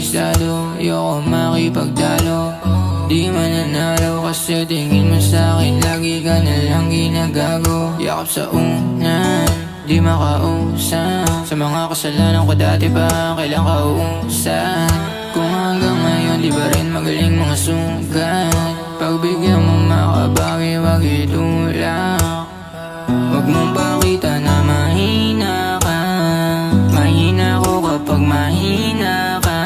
interesado, ayoko makipagdalo. Di mananalo kasi tingin mo sa'kin lagi ka nalang ginagago. Yakap sa unan, di makausap. Sa mga kasalanan ko dati pa, kailan ka uusap? Kung hanggang ngayon di ba rin magaling mga sugat, pagbigyan mo makabagi, wag itulak. Wag mong pakita na mahina ka. Mahina ko kapag mahina ka.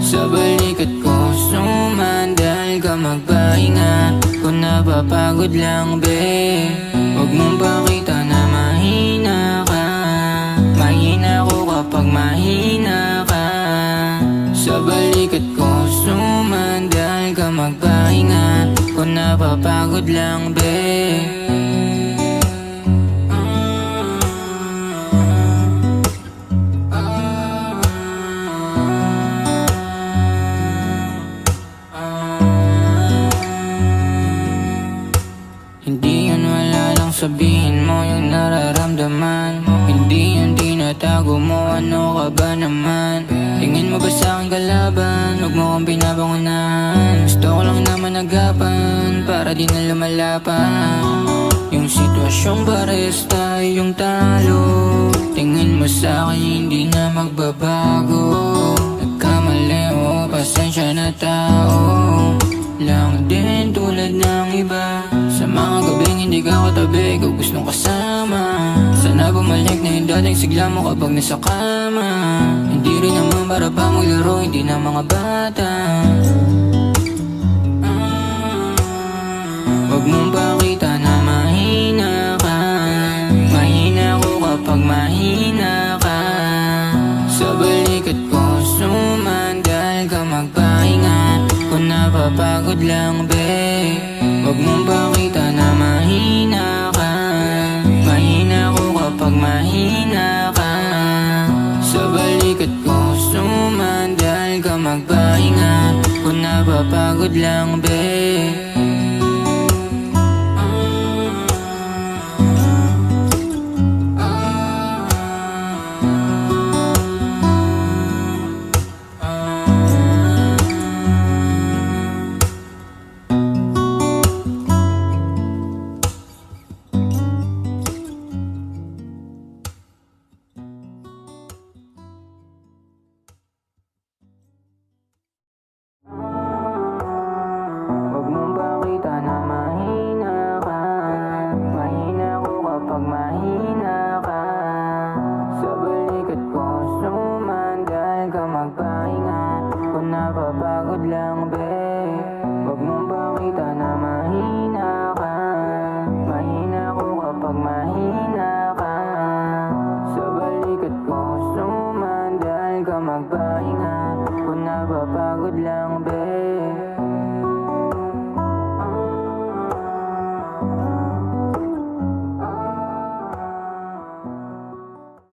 Sa balikat ko sumandal ka magpahinga. Kung napapagod lang be, wag mong pakita na mahina ka. Mahina ko kapag mahina ka. Sa balikat ko sumandal ka magpahinga. Kung napapagod lang be. Hindi yun wala lang sabihin mo yung nararamdaman mo. Hindi yun tinatago mo, ano ka ba naman? Tingin mo ba sa'kin kalaban? Huwag mo kong pinabangunan. Gusto ko lang naman agapan para di na lumalapan. Yung sitwasyong pares tayo yung talo. Tingin mo sa'kin hindi na magbabago. Nagkamali o pasensya na tao lang din tulad ng iba. Sa mga gabing hindi ka katabi, ikaw gustong kasama. Sana bumalik na yung dating sigla mo kapag nasa kama. Hindi rin naman para pa maglaro, hindi na mga bata. Wag mong pakita na mahina ka. Mahina ko kapag mahina ka. Sa balikat ko sumandal ka magpahinga. Kung napapagod lang be, wag mong pakita na mahina ka. Mahina ko kapag mahina ka. Sa balikat ko sumandal ka magpahinga. Kung napapagod lang be. Wag mong pakita na mahina ka. Mahina ko kapag mahina ka. Sa balikat ko sumandal ka magpahinga. Kung napapagod lang be, wag mong pakita na mahina ka. Mahina ko kapag mahina ka. Sa balikat ko sumandal ka magpahinga. Kung napapagod lang be.